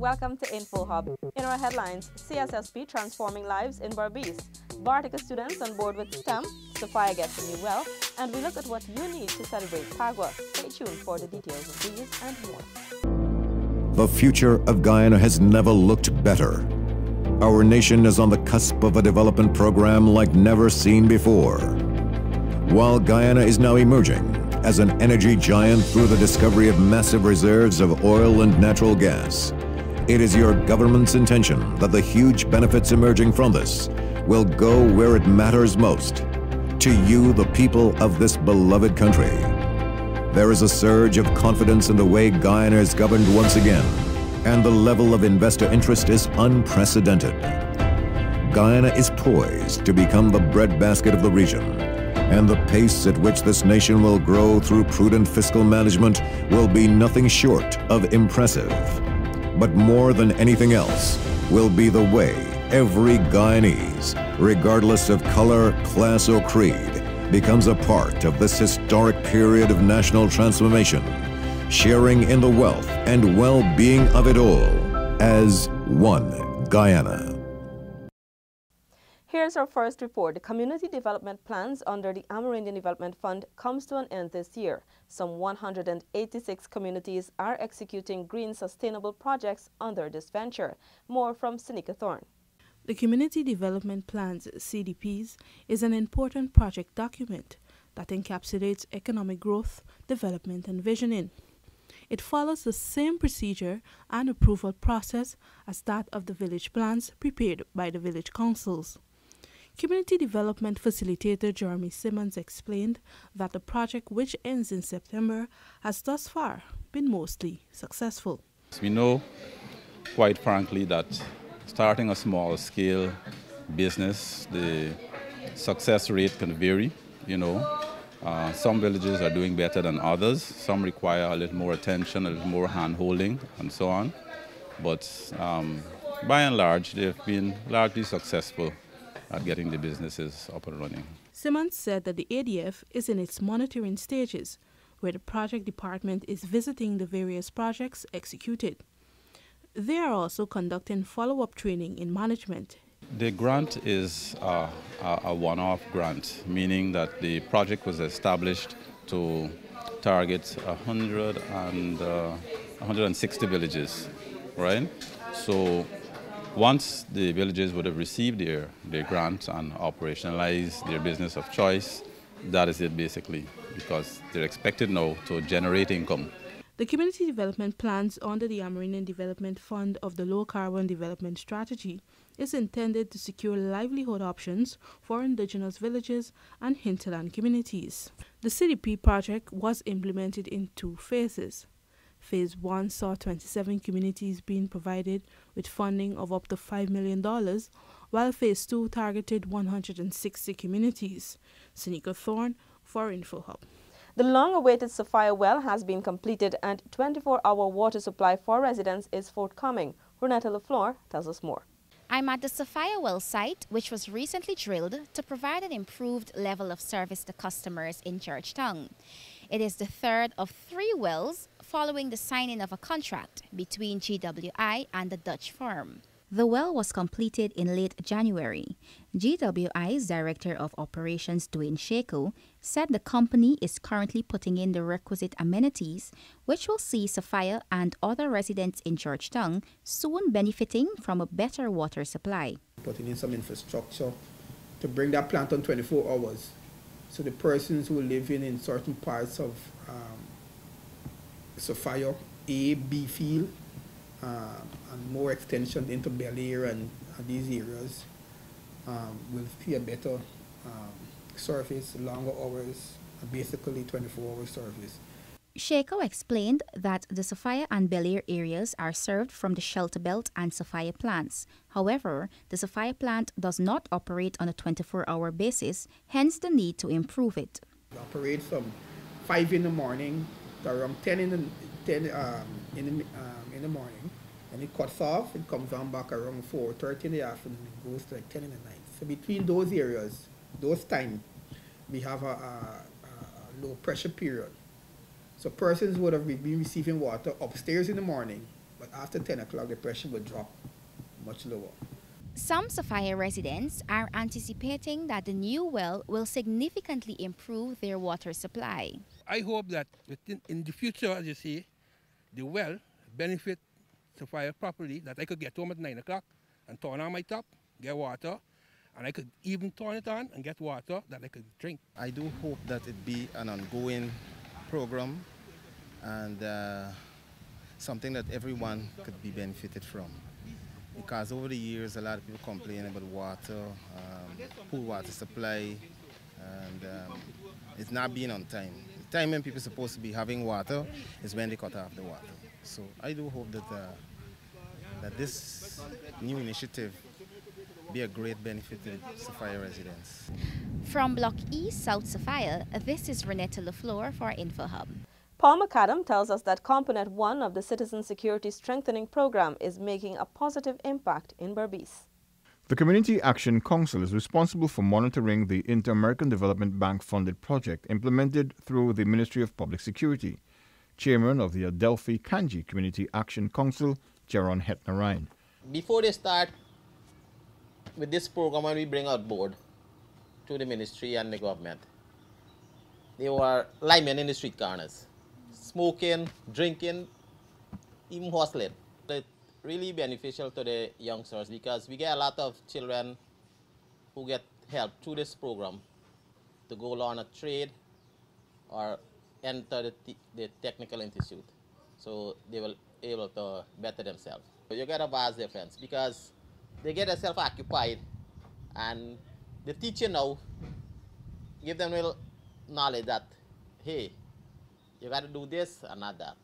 Welcome to Info Hub. In our headlines, CSSP transforming lives in Berbice. Bartica students on board with STEM, Sapphire gets a new well, and we look at what you need to celebrate Pagua. Stay tuned for the details of these and more. The future of Guyana has never looked better. Our nation is on the cusp of a development program like never seen before. While Guyana is now emerging as an energy giant through the discovery of massive reserves of oil and natural gas, it is your government's intention that the huge benefits emerging from this will go where it matters most, to you, the people of this beloved country. There is a surge of confidence in the way Guyana is governed once again, and the level of investor interest is unprecedented. Guyana is poised to become the breadbasket of the region, and the pace at which this nation will grow through prudent fiscal management will be nothing short of impressive. But more than anything else will be the way every Guyanese, regardless of color, class, or creed, becomes a part of this historic period of national transformation, sharing in the wealth and well-being of it all as one Guyana. Here's our first report. The community development plans under the Amerindian Development Fund comes to an end this year. Some 186 communities are executing green sustainable projects under this venture. More from Seneca Thorne. The Community Development Plans, CDPs, is an important project document that encapsulates economic growth, development, and visioning. It follows the same procedure and approval process as that of the village plans prepared by the village councils. Community Development Facilitator Jeremy Simmons explained that the project, which ends in September, has thus far been mostly successful. We know, quite frankly, that starting a small-scale business, the success rate can vary, Some villages are doing better than others. Some require a little more attention, a little more hand-holding, and so on. But by and large, they've been largely successful at getting the businesses up and running. Simmons said that the ADF is in its monitoring stages, where the project department is visiting the various projects executed. They are also conducting follow-up training in management. The grant is a one-off grant, meaning that the project was established to target 160 villages, right? So once the villages would have received their grant and operationalized their business of choice, that is it basically, because they're expected now to generate income. The community development plans under the Amerindian Development Fund of the Low Carbon Development Strategy is intended to secure livelihood options for indigenous villages and hinterland communities. The CDP project was implemented in 2 phases. Phase 1 saw 27 communities being provided with funding of up to $5 million, while Phase 2 targeted 160 communities. Seneca Thorne for InfoHub. The long-awaited Sapphire Well has been completed and 24-hour water supply for residents is forthcoming. Renata LaFleur tells us more. I'm at the Sapphire Well site, which was recently drilled to provide an improved level of service to customers in Georgetown. It is the third of 3 wells following the signing of a contract between GWI and the Dutch firm. The well was completed in late January. GWI's Director of Operations, Dwayne Shako, said the company is currently putting in the requisite amenities, which will see Sapphire and other residents in Georgetown soon benefiting from a better water supply. Putting in some infrastructure to bring that plant on 24 hours. So the persons who live in certain parts of Sapphire A, B field, and more extension into Bel Air and these areas will see a better service, longer hours, basically 24-hour service. Shako explained that the Sapphire and Bel Air areas are served from the Shelter Belt and Sapphire plants. However, the Sapphire plant does not operate on a 24-hour basis, hence the need to improve it. We operate from 5 in the morning to around 10 in the morning, and it cuts off. It comes on back around 4:30 in the afternoon. It goes to like 10 in the night. So between those areas, those times, we have a low pressure period. So persons would have been receiving water upstairs in the morning, But after 10 o'clock, the pressure will drop much lower. Some Sapphire residents are anticipating that the new well will significantly improve their water supply. I hope that in the future, as you see, the well benefit Sapphire properly, that I could get home at 9 o'clock and turn on my tap, get water, and I could even turn it on and get water that I could drink. I do hope that it be an ongoing program and something that everyone could be benefited from. Because over the years, a lot of people complain about water, poor water supply, and it's not being on time. The time when people are supposed to be having water is when they cut off the water. So I do hope that, that this new initiative be a great benefit to Sapphire residents. From Block E, South Sapphire, this is Renetta LaFleur for InfoHub. Paul McAdam tells us that Component 1 of the Citizen Security Strengthening Program is making a positive impact in Berbice. The Community Action Council is responsible for monitoring the Inter-American Development Bank funded project implemented through the Ministry of Public Security. Chairman of the Adelphi Kanji Community Action Council, Jaron Hetner-Ryan. Before they start with this program, when we bring out board to the ministry and the government, they were linemen in the street corners, smoking, drinking, even hustling. It's really beneficial to the youngsters because we get a lot of children who get help through this program to go learn a trade or enter the technical institute, so they will be able to better themselves. You get a vast difference because they get themselves occupied, and the teacher now give them real knowledge that, hey, you got to do this and not that.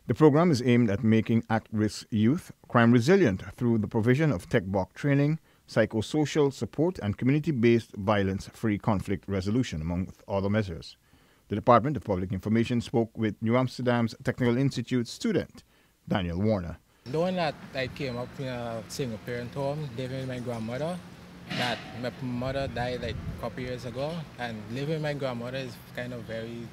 The program is aimed at making at-risk youth crime resilient through the provision of tech block training, psychosocial support, and community-based violence-free conflict resolution, among other measures. The Department of Public Information spoke with New Amsterdam's Technical Institute student, Daniel Warner. Knowing that I came up in a single-parent home, living with my grandmother, that my mother died like a couple years ago, and living with my grandmother is kind of very,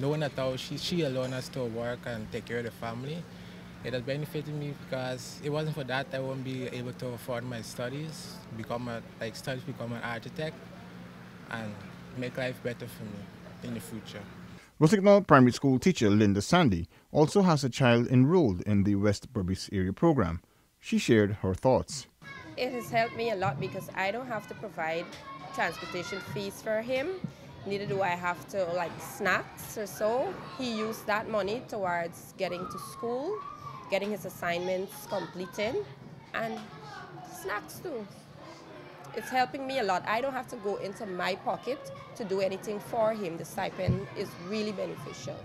knowing that how she alone has to work and take care of the family, it has benefited me because it wasn't for that I wouldn't be able to afford my studies, become an architect, and make life better for me in the future. Rosignol Primary School teacher Linda Sandy also has a child enrolled in the West Berbice area program. She shared her thoughts. It has helped me a lot because I don't have to provide transportation fees for him. Neither do I have to like snacks or so. He used that money towards getting to school, getting his assignments completed, and snacks too. It's helping me a lot. I don't have to go into my pocket to do anything for him. The stipend is really beneficial.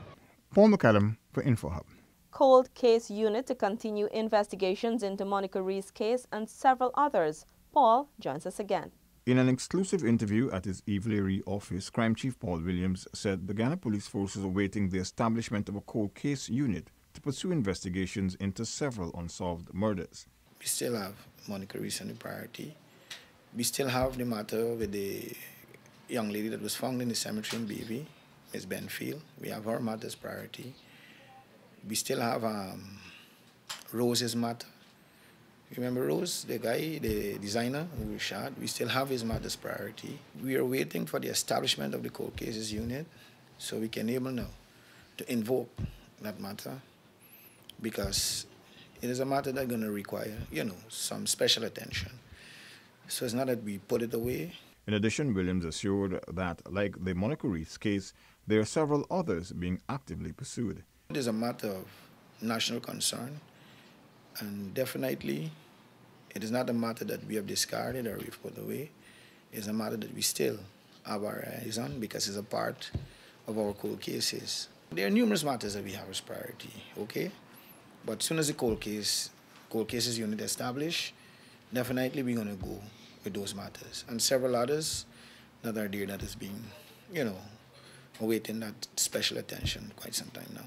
Paul McAdam for InfoHub. Cold Case Unit to continue investigations into Monica Ree's case and several others. Paul joins us again. In an exclusive interview at his Evelary office, Crime Chief Paul Williams said the Guyana Police Force is awaiting the establishment of a cold case unit to pursue investigations into several unsolved murders. We still have Monica Rees on the priority. We still have the matter with the young lady that was found in the cemetery in Beavy, Ms. Benfield. We have her matter as priority. We still have Rose's matter. Remember Rose, the guy, the designer who was shot? We still have his matter as priority. We are waiting for the establishment of the cold cases unit so we can able now to invoke that matter because it is a matter that's going to require, some special attention. So it's not that we put it away. In addition, Williams assured that, like the Monica Rees case, there are several others being actively pursued. It is a matter of national concern, and definitely it is not a matter that we have discarded or we've put away. It's a matter that we still have our eyes on because it's a part of our cold cases. There are numerous matters that we have as priority, okay? But as soon as the cold cases unit established, definitely we're going to go with those matters. And several others that are there that is being, awaiting that special attention quite some time now.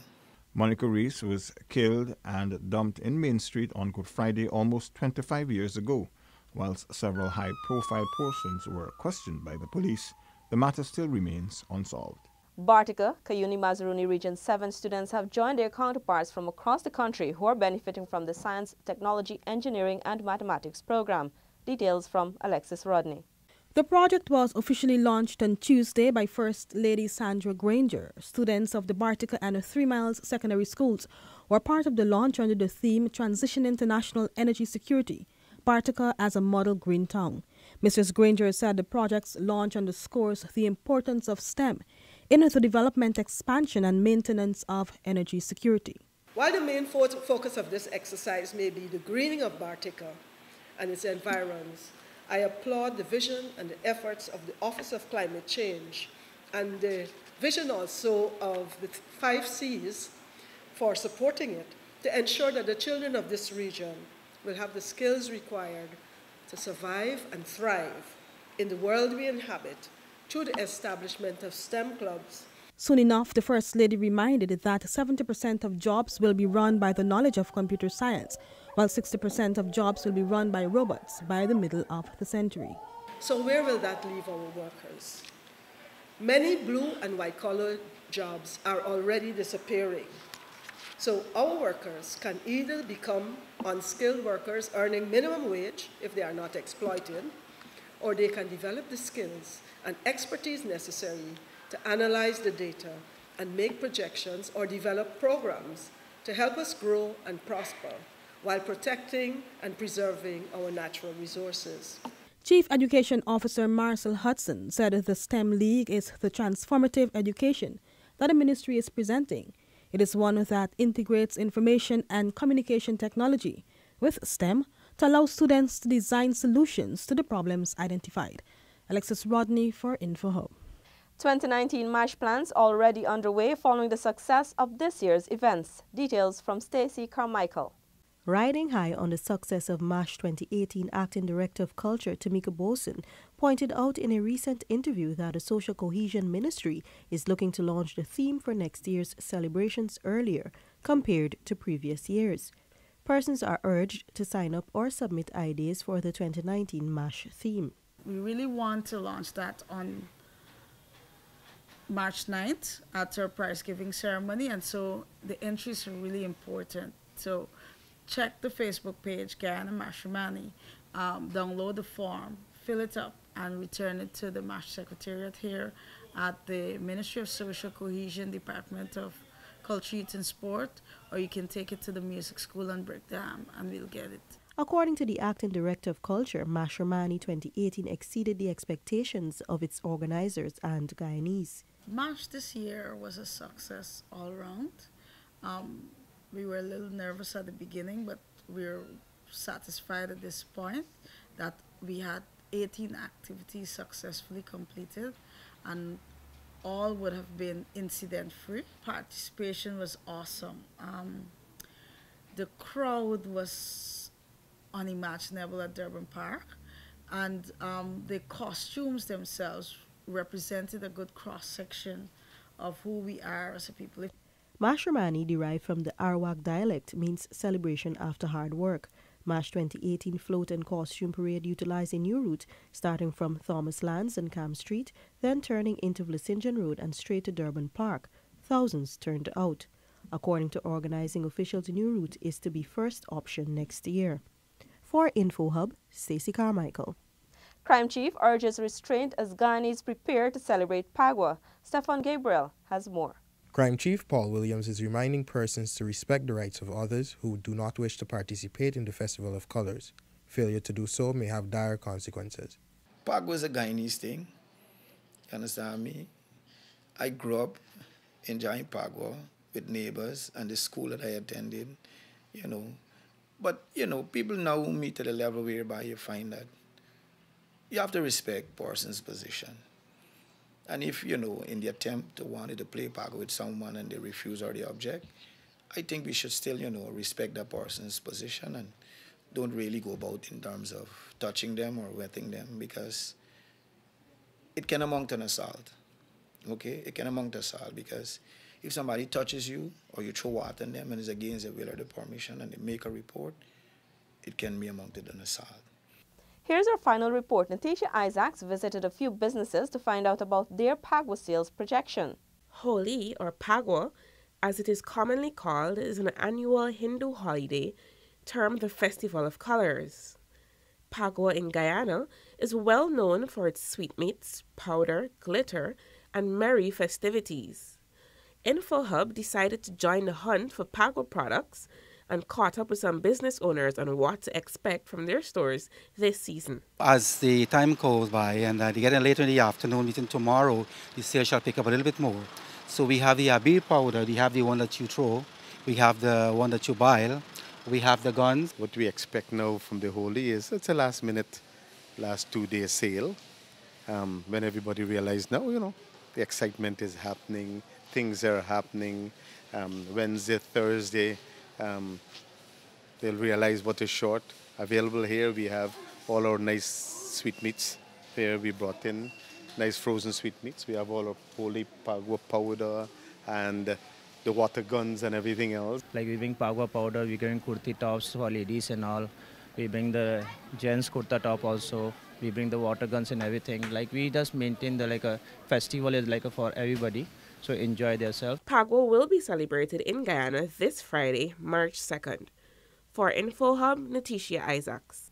Monica Rees was killed and dumped in Main Street on Good Friday almost 25 years ago. Whilst several high-profile persons were questioned by the police, the matter still remains unsolved. Bartica, Cuyuni Mazaruni Region 7 students have joined their counterparts from across the country who are benefiting from the Science, Technology, Engineering and Mathematics program. Details from Alexis Rodney. The project was officially launched on Tuesday by First Lady Sandra Granger. Students of the Bartica and 3 Miles secondary schools were part of the launch under the theme Transitioning to National Energy Security, Bartica as a Model Green Town. Mrs. Granger said the project's launch underscores the importance of STEM in the development, expansion and maintenance of energy security. While the main focus of this exercise may be the greening of Bartica and its environs, I applaud the vision and the efforts of the Office of Climate Change and the vision also of the 5 C's for supporting it to ensure that the children of this region will have the skills required to survive and thrive in the world we inhabit through the establishment of STEM clubs. Soon enough, the First Lady reminded that 70% of jobs will be run by the knowledge of computer science, while 60% of jobs will be run by robots by the middle of the century. So where will that leave our workers? Many blue and white-collar jobs are already disappearing. So our workers can either become unskilled workers earning minimum wage if they are not exploited, or they can develop the skills and expertise necessary to analyze the data and make projections or develop programs to help us grow and prosper while protecting and preserving our natural resources. Chief Education Officer Marcel Hudson said the STEM League is the transformative education that the ministry is presenting. It is one that integrates information and communication technology with STEM to allow students to design solutions to the problems identified. Alexis Rodney for InfoHub. 2019 MASH plans already underway following the success of this year's events. Details from Stacey Carmichael. Riding high on the success of MASH 2018, Acting Director of Culture Tamika Boson pointed out in a recent interview that the Social Cohesion Ministry is looking to launch the theme for next year's celebrations earlier compared to previous years. Persons are urged to sign up or submit ideas for the 2019 MASH theme. We really want to launch that on March 9th at our prize giving ceremony, and so the entries are really important. So check the Facebook page, Guyana Mashramani, download the form, fill it up, and return it to the MASH Secretariat here at the Ministry of Social Cohesion, Department of Culture, Youth and Sport, or you can take it to the music school and break down, and we'll get it. According to the Acting Director of Culture, Mashramani 2018 exceeded the expectations of its organizers and Guyanese. MASH this year was a success all around. We were a little nervous at the beginning, but we're satisfied at this point that we had 18 activities successfully completed, and all would have been incident-free. Participation was awesome. The crowd was unimaginable at Durban Park, and the costumes themselves represented a good cross-section of who we are as a people. Mashramani, derived from the Arawak dialect, means celebration after hard work. MASH 2018 float and costume parade utilized a new route starting from Thomas Lands and Cam Street, then turning into Vlesinjan Road and straight to Durban Park. Thousands turned out. According to organizing officials, the new route is to be first option next year. For InfoHub, Stacey Carmichael. Crime Chief urges restraint as Guyanese prepare to celebrate Pagua. Stefan Gabriel has more. Crime Chief Paul Williams is reminding persons to respect the rights of others who do not wish to participate in the Festival of Colors. Failure to do so may have dire consequences. Pagua is a Guyanese thing. You understand me? I grew up enjoying Pagua with neighbors and the school that I attended, you know. But, you know, people now meet at a level whereby you find that you have to respect person's position. And if, you know, in the attempt to wanted to play Pagua with someone and they refuse or they object, I think we should still, you know, respect that person's position and don't really go about in terms of touching them or wetting them, because it can amount to an assault, okay? It can amount to assault, because if somebody touches you or you throw water on them and it's against the will or the permission and they make a report, it can be amounted to an assault. Here's our final report. Natasha Isaacs visited a few businesses to find out about their Pagua sales projection. Holi, or Phagwa, as it is commonly called, is an annual Hindu holiday termed the Festival of Colors. Phagwa in Guyana is well known for its sweetmeats, powder, glitter, and merry festivities. InfoHub decided to join the hunt for Phagwa products and caught up with some business owners on what to expect from their stores this season. As the time goes by and getting later in the afternoon, meeting tomorrow, the sales shall pick up a little bit more. So we have the abir powder, we have the one that you throw, we have the one that you boil, we have the guns. What we expect now from the Holi is it's a last 2-day sale. When everybody realizes now, the excitement is happening, things are happening. Wednesday, Thursday, they'll realize what is short. Available here, we have all our nice sweetmeats here we brought in, nice frozen sweetmeats. We have all our Holi Phagwa powder and the water guns and everything else. Like we bring Phagwa powder, we bring kurti tops for ladies and all. We bring the gents kurta top also. We bring the water guns and everything. Like we just maintain a festival is for everybody. So enjoy themselves. Phagwa will be celebrated in Guyana this Friday, March 2nd. For InfoHub, Natisha Isaacs.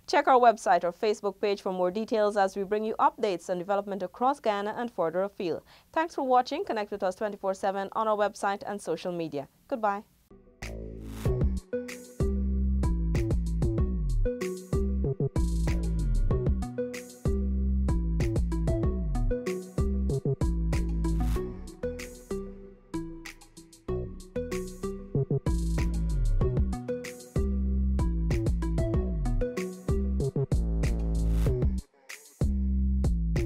Check our website or Facebook page for more details as we bring you updates on development across Guyana and further afield. Thanks for watching. Connect with us 24/7 on our website and social media. Goodbye.